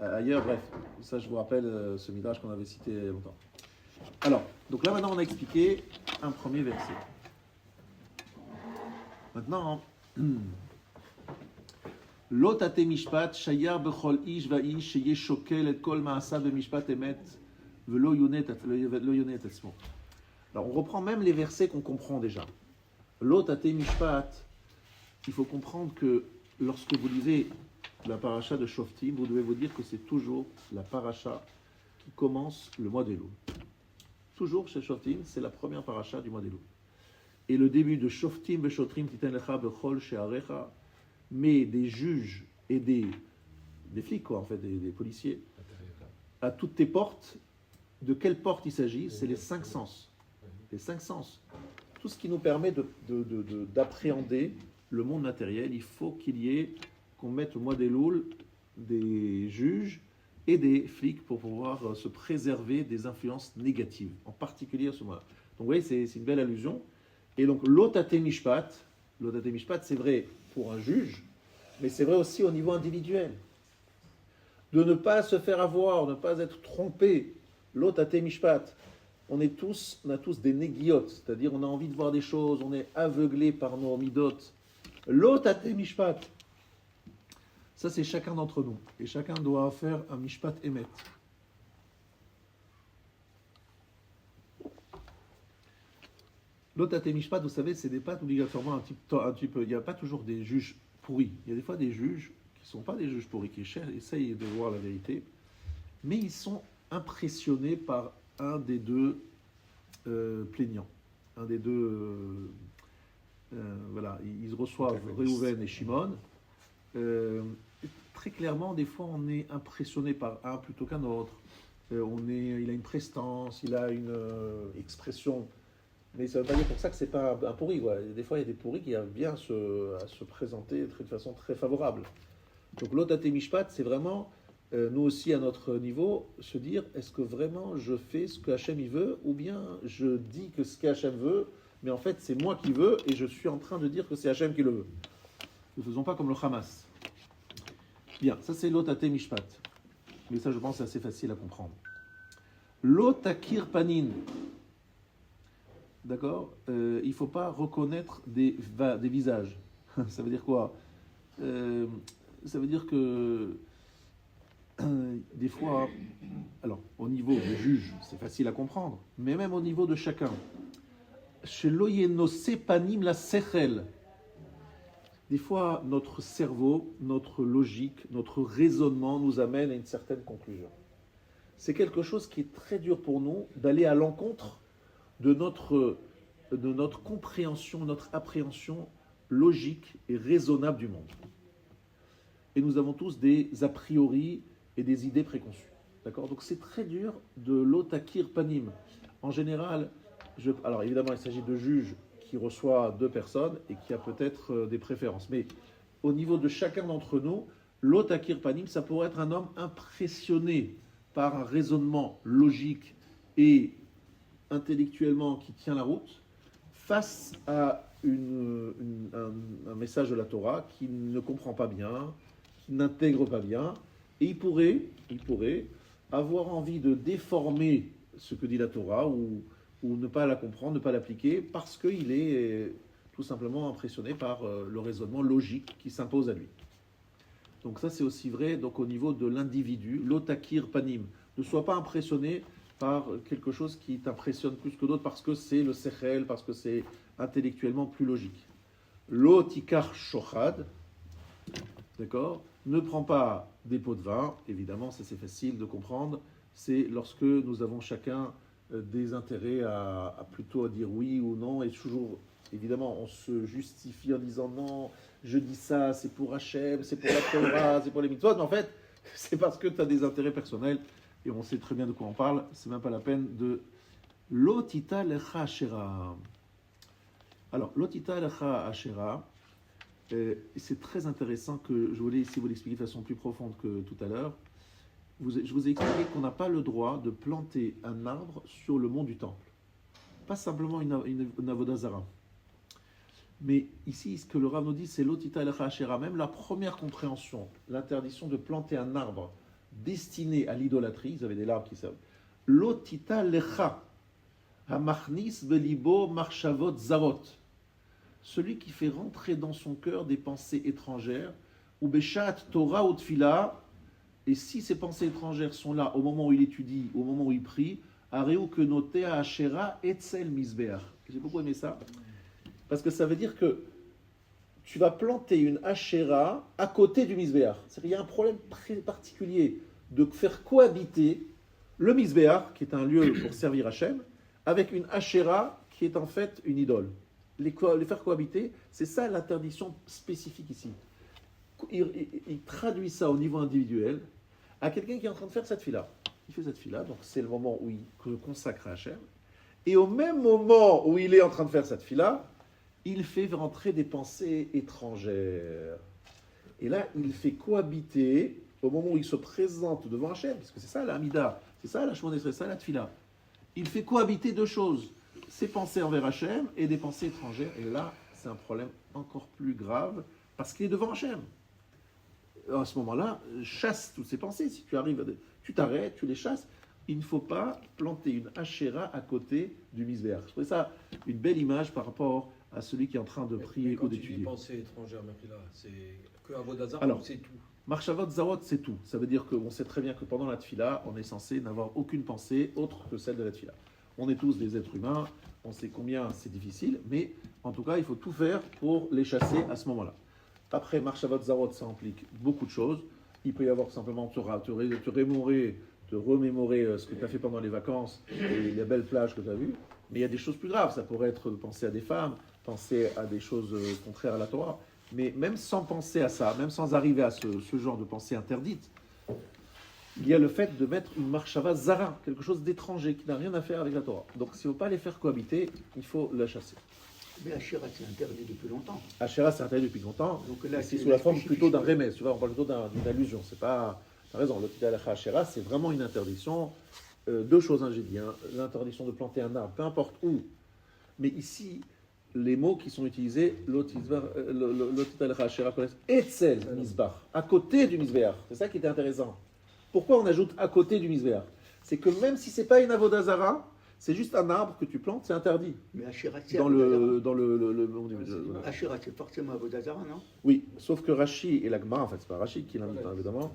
ailleurs. Bref, ça je vous rappelle ce midrash qu'on avait cité il y a longtemps. Alors, donc là maintenant on a expliqué un premier verset. Maintenant, Lo tate mishpat shayar bechol ish va'ish sheye shokel et kol ma'asa b'mishpat emet velo yonet atzmo. Alors on reprend même les versets qu'on comprend déjà. Lo tate mishpat, il faut comprendre que lorsque vous lisez la paracha de Shoftim, vous devez vous dire que c'est toujours la paracha qui commence le mois d'Elul. Toujours chez Shoftim, c'est la première paracha du mois d'Elul. Et le début de Shoftim Beshotrim Titen Lecha Bechol She'arecha, mais des juges et des flics, quoi, en fait, des policiers, à toutes tes portes. De quelles portes il s'agit? C'est les 5 sens. Les 5 sens. Tout ce qui nous permet d'appréhender le monde matériel, il faut qu'on mette au mois d'Elul des juges et des flics pour pouvoir se préserver des influences négatives, en particulier à ce moment-là. Donc vous voyez, c'est une belle allusion. Et donc, l'otate mishpat, c'est vrai pour un juge, mais c'est vrai aussi au niveau individuel. De ne pas se faire avoir, de ne pas être trompé. L'otate mishpat, on a tous des négiot, c'est-à-dire on a envie de voir des choses, on est aveuglé par nos midot. L'otate mishpat, ça c'est chacun d'entre nous. Et chacun doit faire un mishpat emet. L'otate mishpat, vous savez, c'est pas obligatoirement un type. Il n'y a pas toujours des juges pourris. Il y a des fois des juges qui ne sont pas des juges pourris, qui essayent de voir la vérité, mais ils sont impressionnés par un des deux plaignants. Un des deux. Voilà, ils reçoivent Réhouven et Shimon. Très clairement, des fois, on est impressionné par un plutôt qu'un autre. Il a une prestance, il a une expression. Mais ça ne veut pas dire pour ça que c'est pas un pourri. Quoi. Des fois, il y a des pourris qui arrivent bien à se présenter de façon très favorable. Donc, l'otate mishpat, c'est vraiment, nous aussi, à notre niveau, se dire, est-ce que vraiment je fais ce que Hachem il veut, ou bien je dis que ce qu'Hachem veut, mais en fait, c'est moi qui veux, et je suis en train de dire que c'est Hachem qui le veut. Ne faisons pas comme le Hamas. Bien, ça c'est l'otate mishpat. Mais ça, je pense, c'est assez facile à comprendre. L'otakir panin. D'accord, il ne faut pas reconnaître des visages. Ça veut dire quoi? Ça veut dire que des fois, alors au niveau du juge, c'est facile à comprendre, mais même au niveau de chacun. Chez l'oyeno sepanim la sechel. Des fois, notre cerveau, notre logique, notre raisonnement nous amène à une certaine conclusion. C'est quelque chose qui est très dur pour nous d'aller à l'encontre de notre compréhension, notre appréhension logique et raisonnable du monde. Et nous avons tous des a priori et des idées préconçues. D'accord? Donc c'est très dur de l'otakir panim. En général, alors évidemment il s'agit de juges qui reçoit 2 personnes et qui a peut-être des préférences. Mais au niveau de chacun d'entre nous, l'otakir panim, ça pourrait être un homme impressionné par un raisonnement logique et intellectuellement qui tient la route, face à un message de la Torah qu'il ne comprend pas bien, qu'il n'intègre pas bien, et il pourrait avoir envie de déformer ce que dit la Torah ou ne pas la comprendre, ne pas l'appliquer, parce qu'il est tout simplement impressionné par le raisonnement logique qui s'impose à lui. Donc ça c'est aussi vrai donc, au niveau de l'individu, l'otakir panim. Ne sois pas impressionné par quelque chose qui t'impressionne plus que d'autres parce que c'est le sechel, parce que c'est intellectuellement plus logique. L'otikar shochad, d'accord, ne prends pas des pots de vin, évidemment, ça c'est facile de comprendre. c'est lorsque nous avons chacun des intérêts à plutôt à dire oui ou non, et toujours, évidemment, on se justifie en disant non, je dis ça, c'est pour Hachem, c'est pour la Torah, c'est pour les mitzvot, mais en fait, c'est parce que tu as des intérêts personnels, et on sait très bien de quoi on parle, c'est même pas la peine de l'otita lecha ashera. Alors, l'otita lecha ashera, c'est très intéressant que je voulais ici vous l'expliquer de façon plus profonde que tout à l'heure. Je vous ai expliqué qu'on n'a pas le droit de planter un arbre sur le mont du temple. Pas simplement une avodah zara. Mais ici, ce que le Rav nous dit, c'est l'otita lecha ashera. Même la première compréhension, l'interdiction de planter un arbre destiné à l'idolâtrie, ils avaient des arbres qui servent. L'otita lecha hamachnis belibo marshavot zarot. Celui qui fait rentrer dans son cœur des pensées étrangères, ou beshat Torah ou tfila. Et si ces pensées étrangères sont là au moment où il étudie, au moment où il prie, areu que noté à Ashera etzel misbeach. J'ai beaucoup aimé ça, parce que ça veut dire que tu vas planter une Ashera à côté du misbeach. Il y a un problème très particulier de faire cohabiter le misbeach, qui est un lieu pour servir Hachem, avec une Ashera qui est en fait une idole. Les faire cohabiter, c'est ça l'interdiction spécifique ici. Il traduit ça au niveau individuel à quelqu'un qui est en train de faire cette fila. Il fait cette fila, donc c'est le moment où il se consacre à Hachem. Et au même moment où il est en train de faire cette fila, il fait rentrer des pensées étrangères. Et là, il fait cohabiter, au moment où il se présente devant Hachem, parce que c'est ça la Hamida, c'est ça la Shemona Esrei, c'est ça la tfila. Il fait cohabiter deux choses, ses pensées envers Hachem et des pensées étrangères. Et là, c'est un problème encore plus grave, parce qu'il est devant Hachem. À ce moment-là, chasse toutes ces pensées. Si tu arrives, tu t'arrêtes, tu les chasses. Il ne faut pas planter une Asherah à côté du misbéach. Je trouvais ça une belle image par rapport à celui qui est en train de prier ou d'étudier. Quand tu dis pensée étrangère, là, c'est que Avodah Zarah. Alors, ou c'est tout? Marshavot Zarot, c'est tout. Ça veut dire qu'on sait très bien que pendant la tfila, on est censé n'avoir aucune pensée autre que celle de la tfila. On est tous des êtres humains, on sait combien c'est difficile, mais en tout cas, il faut tout faire pour les chasser à ce moment-là. Après, Marshavot Zarot, ça implique beaucoup de choses. Il peut y avoir simplement te remémorer ce que tu as fait pendant les vacances et les belles plages que tu as vues. Mais il y a des choses plus graves. Ça pourrait être de penser à des femmes, penser à des choses contraires à la Torah. Mais même sans penser à ça, même sans arriver à ce genre de pensée interdite, il y a le fait de mettre une marshava zara, quelque chose d'étranger qui n'a rien à faire avec la Torah. Donc s'il ne faut pas les faire cohabiter, il faut la chasser. Mais Asherah, c'est interdit depuis longtemps. Asherah, c'est interdit depuis longtemps. Donc là, c'est sous la forme plutôt d'un remède. Tu vois, on parle plutôt d'une allusion. C'est pas. Tu as raison. L'otita lecha Asherah, c'est vraiment une interdiction. Deux choses, j'ai dit. L'interdiction de planter un arbre, peu importe où. Mais ici, les mots qui sont utilisés, l'otita lecha Asherah, connaissent etzel misbach, à côté du misbéach. C'est ça qui était intéressant. Pourquoi on ajoute à côté du misbéach? C'est que même si c'est pas une avodah zara, c'est juste un arbre que tu plantes, c'est interdit. Mais Asherah, c'est Asherah, c'est forcément avodah zara, non? Oui, sauf que Rashi et l'Agma, en fait, c'est pas Rashi qui l'invite, évidemment.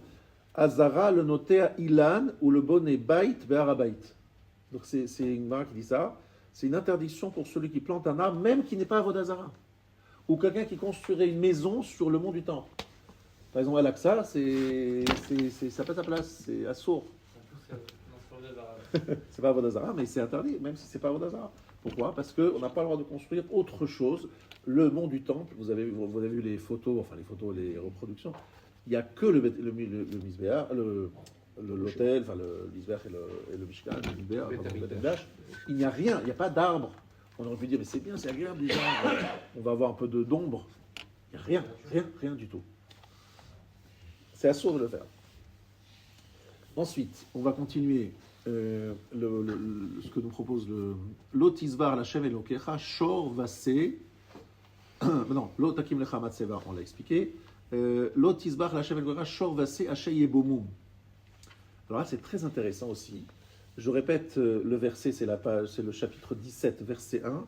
Azara le noté à Ilan ou le bonnet Bait Be'arabait. Donc c'est une Gemara qui dit ça. C'est une interdiction pour celui qui plante un arbre, même qui n'est pas avodah zara. Ou quelqu'un qui construirait une maison sur le mont du Temple. Par exemple, Al-Aqsa, ça n'a pas sa place, c'est Assour. C'est pas avodah zara, mais c'est interdit, même si c'est pas avodah zara. Pourquoi? Parce qu'on n'a pas le droit de construire autre chose. Le mont du temple, vous avez vu les photos, les reproductions. Il n'y a que le misbéach, l'hôtel, le misbéach et le mishkan, le misbéach, le Beth Amikdash. Il n'y a rien, il n'y a pas d'arbre. On aurait pu dire, mais c'est bien, c'est agréable, les arbres. On va avoir un peu d'ombre. Il n'y a rien du tout. C'est assourd de le faire. Ensuite, on va continuer ce que nous propose l'Otizvar, la Shem Elokecha, Shor Vasé. Non, l'Otakim Lecha Matseva, on l'a expliqué. L'Otizvar, la Shem Elokecha, Shor Vasé, Asher Yebomum. Alors là, c'est très intéressant aussi. Je répète le verset, c'est le chapitre 17, verset 1.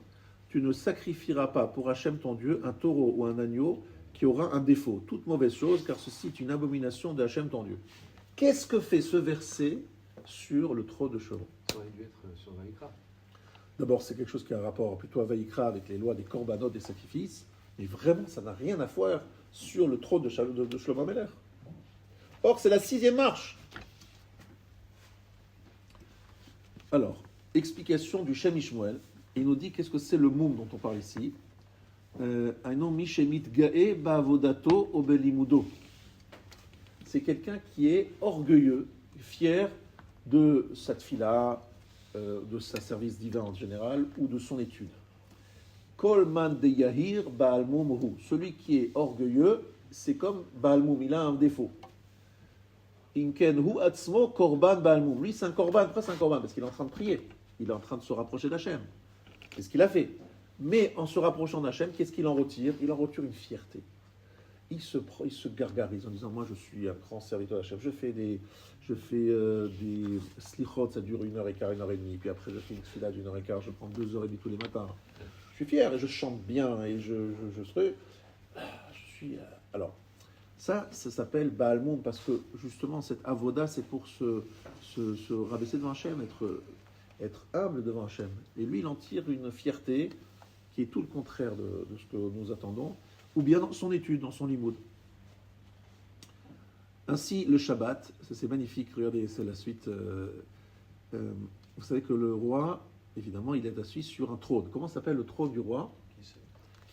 Tu ne sacrifieras pas pour Hachem ton Dieu un taureau ou un agneau qui aura un défaut, toute mauvaise chose, car ceci est une abomination de Hachem ton Dieu. Qu'est-ce que fait ce verset sur le trot de chevaux? Ça aurait dû être sur Vaïkra. D'abord, c'est quelque chose qui a un rapport plutôt à Vaïkra avec les lois des korbanot, des sacrifices, mais vraiment, ça n'a rien à voir sur le trot de Shlomo Ameler. Or, c'est la 6e marche. Alors, explication du Shem Ishmuel. Il nous dit qu'est-ce que c'est le moum dont on parle ici. Aino Mishemit Gae Bavodato Obelimudo. C'est quelqu'un qui est orgueilleux, fier de sa tfila, de sa service divin en général, ou de son étude. Kol man de Yahir Baalmum Hu. Celui qui est orgueilleux, c'est comme Baalmum, il a un défaut. Inken Hu Atzmo Korban Baalmum. Lui, c'est un korban. Pourquoi c'est un korban? Parce qu'il est en train de prier. Il est en train de se rapprocher d'Hachem. C'est ce qu'il a fait. Mais en se rapprochant d'Hachem, qu'est-ce qu'il en retire? Il en retire une fierté. Il se gargarise en disant, moi je suis un grand serviteur d'Hachem. Je fais des slichot, ça dure 1h15, 1h30. Puis après, je fais une tfila d'1h15, je prends 2h30 tous les matins. Je suis fier et je chante bien et je suis... Alors, ça s'appelle Baalmoum parce que justement, cette avoda, c'est pour se rabaisser devant Hachem, être humble devant Hachem. Et lui, il en tire une fierté qui est tout le contraire de ce que nous attendons, ou bien dans son étude, dans son limoud. Ainsi, le Shabbat, ça c'est magnifique, regardez, c'est la suite. Vous savez que le roi, évidemment, il est assis sur un trône. Comment s'appelle le trône du roi?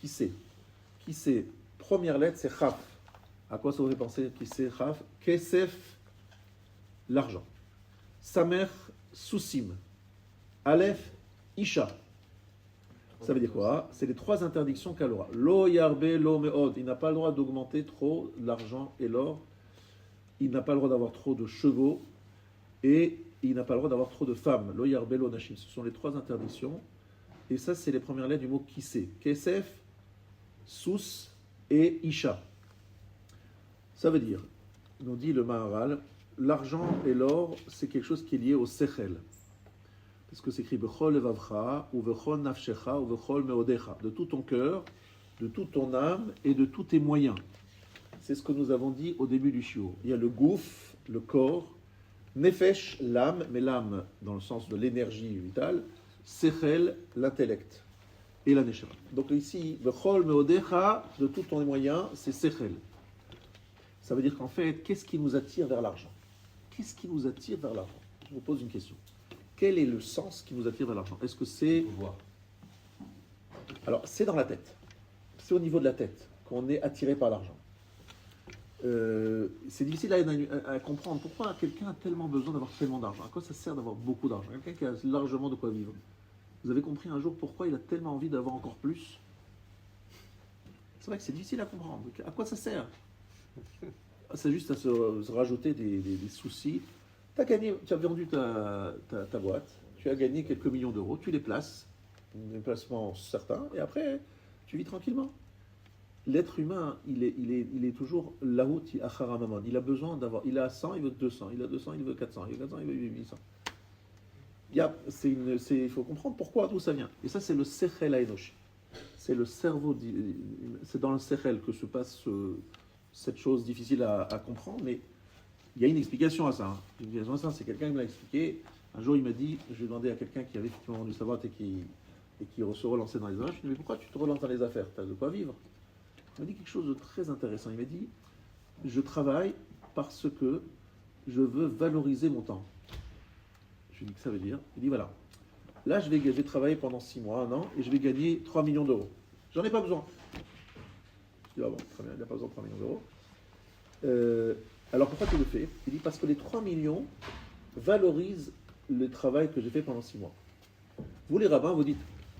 Qui sait? Première lettre, c'est Chaf. À quoi ça vous fait penser? Qui sait Chaf? Kesef, l'argent. Samer, Soussim. Aleph, Isha. Ça veut dire quoi? C'est les trois interdictions qu'a le roi. Lo yarbe, lo meod. Il n'a pas le droit d'augmenter trop l'argent et l'or. Il n'a pas le droit d'avoir trop de chevaux. Et il n'a pas le droit d'avoir trop de femmes. Lo yarbe, lo nashim. Ce sont les trois interdictions. Et ça, c'est les premières lettres du mot kissé. Kesef, Sous et Isha. Ça veut dire, nous dit le Maharal, l'argent et l'or, c'est quelque chose qui est lié au sechel. Parce que c'est écrit Bechol Evavcha, ou Bechol Nafshecha, ou Bechol Meodecha, de tout ton cœur, de toute ton âme et de tous tes moyens. C'est ce que nous avons dit au début du shiur. Il y a le gouf, le corps, Nefesh, l'âme, mais l'âme dans le sens de l'énergie vitale, Sechel, l'intellect et la Neshama. Donc ici, Bechol Meodecha, de tous ton moyens, c'est Sechel. Ça veut dire qu'en fait, qu'est-ce qui nous attire vers l'argent? Qu'est-ce qui nous attire vers l'argent? Je vous pose une question. Quel est le sens qui nous attire vers l'argent? Est-ce que c'est... Alors, c'est dans la tête. C'est au niveau de la tête qu'on est attiré par l'argent. C'est difficile à comprendre. Pourquoi quelqu'un a tellement besoin d'avoir tellement d'argent? À quoi ça sert d'avoir beaucoup d'argent? Quelqu'un qui a largement de quoi vivre. Vous avez compris un jour pourquoi il a tellement envie d'avoir encore plus? C'est vrai que c'est difficile à comprendre. À quoi ça sert? C'est juste à se rajouter des soucis. Tu as vendu ta boîte, tu as gagné quelques millions d'euros, tu les places, un placement certain, et après, tu vis tranquillement. L'être humain, il est toujours lahout acharamaman. Il a besoin d'avoir, il a 100, il veut 200, il a 200, il veut 400, il a 400, il veut 800. Il faut comprendre pourquoi, d'où ça vient. Et ça, c'est le sechel haenoshi. C'est le cerveau, c'est dans le sechel que se passe cette chose difficile à comprendre, mais il y a une explication à ça. Hein. L'explication à ça, c'est quelqu'un qui me l'a expliqué. Un jour, il m'a dit, j'ai demandé à quelqu'un qui avait effectivement vendu sa boîte et qui se relançait dans les affaires. Je lui ai dit, mais pourquoi tu te relances dans les affaires? Tu as de quoi vivre. Il m'a dit quelque chose de très intéressant. Il m'a dit, je travaille parce que je veux valoriser mon temps. Je lui ai dit, que ça veut dire? Il dit, voilà. Là, je vais travailler pendant 6 mois, 1 an, et je vais gagner 3 millions d'euros. J'en ai pas besoin. Je dis, ah bon, très bien, il n'a pas besoin de 3 millions d'euros. Alors pourquoi tu le fais? Il dit parce que les 3 millions valorisent le travail que j'ai fait pendant 6 mois. Vous les rabbins, vous dites,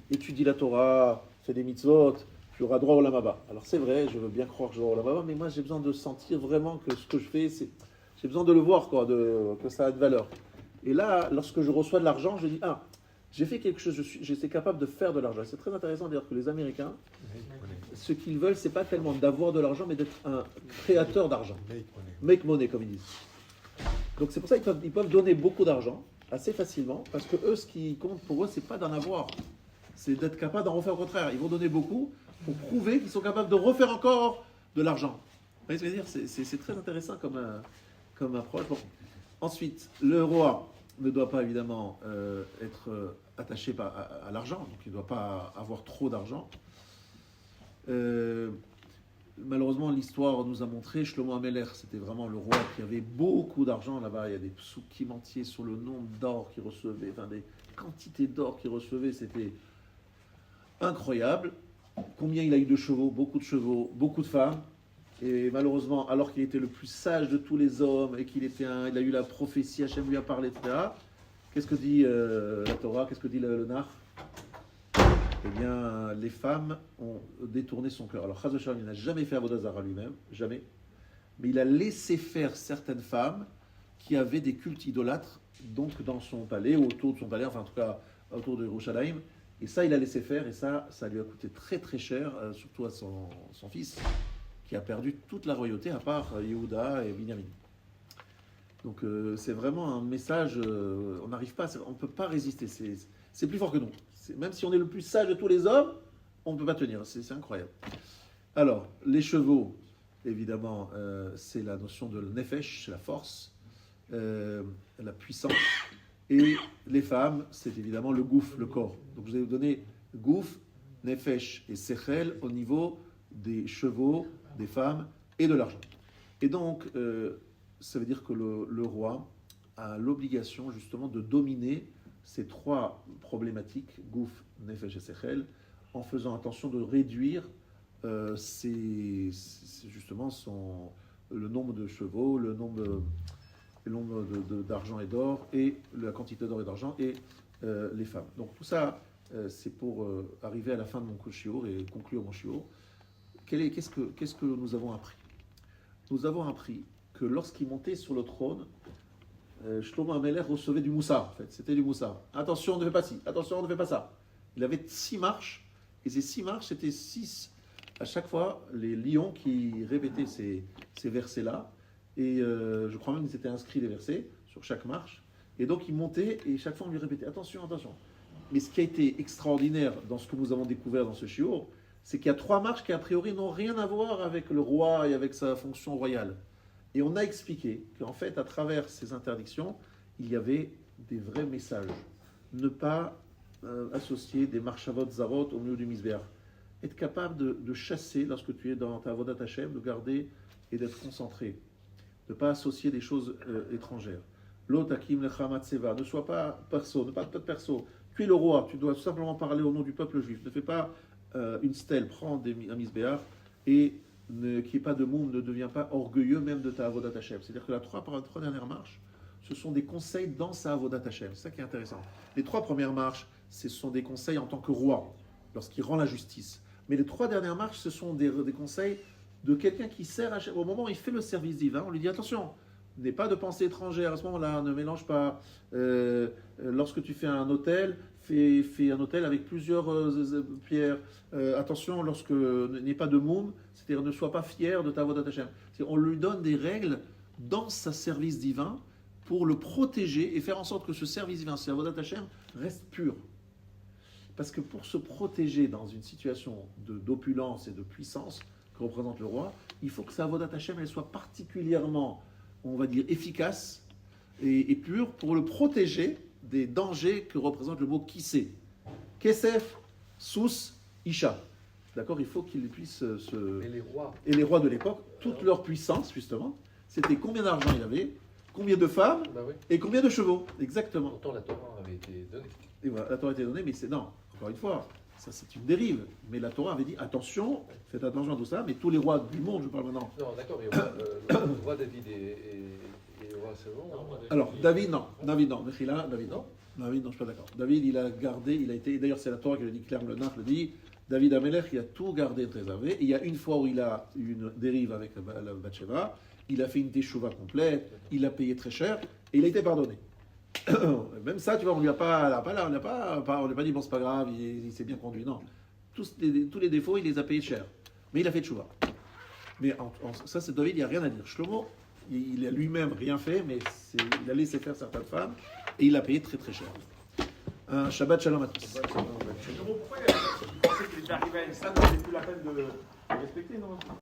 étudie la Torah, fais des mitzvot, tu auras droit au lamaba. Alors c'est vrai, je veux bien croire que j'aurai au lamaba, mais moi j'ai besoin de sentir vraiment que ce que je fais, j'ai besoin de le voir, quoi, que ça a de valeur. Et là, lorsque je reçois de l'argent, je dis, ah, j'ai fait quelque chose, j'étais capable de faire de l'argent. C'est très intéressant de dire que les Américains, ce qu'ils veulent, c'est pas tellement d'avoir de l'argent, mais d'être un créateur d'argent. Make money, comme ils disent. Donc c'est pour ça qu'ils peuvent donner beaucoup d'argent, assez facilement, parce que eux, ce qui compte pour eux, c'est pas d'en avoir, c'est d'être capable d'en refaire au contraire. Ils vont donner beaucoup pour prouver qu'ils sont capables de refaire encore de l'argent. Vous voyez ce que je veux dire? C'est très intéressant comme approche. Bon. Ensuite, le roi ne doit pas évidemment être attaché à l'argent, donc il ne doit pas avoir trop d'argent. malheureusement, l'histoire nous a montré, Shlomo Ameler, c'était vraiment le roi qui avait beaucoup d'argent là-bas. Il y a des psukim entiers sur le nombre d'or qu'il recevait, enfin des quantités d'or qu'il recevait, c'était incroyable. Combien il a eu de chevaux, beaucoup de femmes. Et malheureusement, alors qu'il était le plus sage de tous les hommes et qu'il a eu la prophétie, Hachem lui a parlé, etc. Qu'est-ce que dit la Torah? Qu'est-ce que dit le Nar? Eh bien, les femmes ont détourné son cœur. Alors, Chaz v'Shalom, il n'a jamais fait Avodah Zarah lui-même, jamais. Mais il a laissé faire certaines femmes qui avaient des cultes idolâtres, donc dans son palais, autour de son palais, enfin en tout cas autour de Yerushalayim. Et ça, il a laissé faire, et ça lui a coûté très très cher, surtout à son fils, qui a perdu toute la royauté, à part Yehuda et Binyamin. Donc c'est vraiment un message, on n'arrive pas, on ne peut pas résister, c'est plus fort que nous. Même si on est le plus sage de tous les hommes, on ne peut pas tenir, c'est incroyable. Alors, les chevaux, évidemment, c'est la notion de nefesh, c'est la force, la puissance. Et les femmes, c'est évidemment le gouf, le corps. Donc je vais vous donner gouf, nefesh et sechel au niveau des chevaux, des femmes et de l'argent. Et donc, ça veut dire que le roi a l'obligation justement de dominer ces trois problématiques, gouf, nefesh et sechel, en faisant attention de réduire justement le nombre de chevaux, le nombre d'argent et d'or, et la quantité d'or et d'argent, et les femmes. Donc tout ça, c'est pour arriver à la fin de mon shiur et conclure mon shiur. Qu'est-ce que nous avons appris? Nous avons appris que lorsqu'il montait sur le trône, Shlomo Ameler recevait du moussar, en fait, c'était du moussar. Attention, ne fais pas ci, attention, ne fais pas ça. Il avait 6 marches, et ces 6 marches, c'était 6, à chaque fois, les lions qui répétaient ces versets-là. Et je crois même qu'ils étaient inscrits des versets sur chaque marche. Et donc il montait et chaque fois on lui répétait attention, attention. Mais ce qui a été extraordinaire dans ce que nous avons découvert dans ce shiur, c'est qu'il y a 3 marches qui a priori n'ont rien à voir avec le roi et avec sa fonction royale. Et on a expliqué qu'en fait à travers ces interdictions, il y avait des vrais messages. Ne pas associer des marchavot zarot au milieu du misbéach. Être capable de chasser lorsque tu es dans ta avodat Hashem, de garder et d'être concentré. Ne pas associer des choses étrangères. L'otakim lechamat-seva, ne sois pas perso, ne parle pas de perso. Tu es le roi, tu dois tout simplement parler au nom du peuple juif. Ne fais pas une stèle, prends un misbéach et qu'il n'y ait pas de moum, ne deviens pas orgueilleux même de ta avodat Hashem. C'est-à-dire que les 3 dernières marches, ce sont des conseils dans sa avodat Hashem. C'est ça qui est intéressant. Les 3 premières marches, ce sont des conseils en tant que roi, lorsqu'il rend la justice. Mais les 3 dernières marches, ce sont des conseils de quelqu'un qui sert Hachem. Au moment où il fait le service divin, on lui dit attention, n'aie pas de pensée étrangère à ce moment-là, ne mélange pas. Lorsque tu fais un autel, fais un autel avec plusieurs pierres. Attention, n'aie pas de moum, c'est-à-dire ne sois pas fier de ta avodat Hachem. On lui donne des règles dans sa service divin pour le protéger et faire en sorte que ce service divin, ce avodat Hachem, reste pur. Parce que pour se protéger dans une situation d'opulence et de puissance que représente le roi, il faut que sa avodat Hashem elle soit particulièrement, on va dire, efficace et pure pour le protéger des dangers que représente le mot kissé. Kesef, Sous, Isha. D'accord? Il faut qu'ils puissent se... Et les rois de l'époque, toute leur puissance, justement, c'était combien d'argent il avait, combien de femmes et combien de chevaux. Exactement. Pourtant, la Torah avait été donnée. Et voilà, la Torah a été donnée, mais c'est... Non, encore une fois, ça c'est une dérive. Mais la Torah avait dit, attention, faites attention à tout ça, mais tous les rois du monde, je parle maintenant. Non, d'accord, mais le roi David et le roi Salomon... Alors, David, non. Mechila, David, non. David, non, je suis pas d'accord. David, il a gardé, il a été... D'ailleurs, c'est la Torah qui le dit, clairement, le Nach le dit, David Amelech, il a tout gardé et préservé. Et il y a une fois où il a eu une dérive avec la Bathsheba, il a fait une teshuva complète, il a payé très cher, et il a été pardonné. Même ça, tu vois, on lui a pas dit bon c'est pas grave, il s'est bien conduit. Non, tous les défauts, il les a payés cher. Mais il a fait tchouva. Mais ça, c'est David, il n'y a rien à dire. Shlomo, il a lui-même rien fait, mais il a laissé faire certaines femmes et il l'a payé très très cher. Un Shabbat Shalom à tous. Pourquoi il y a qu'il est arrivé à une stade où c'est plus la peine de respecter, non?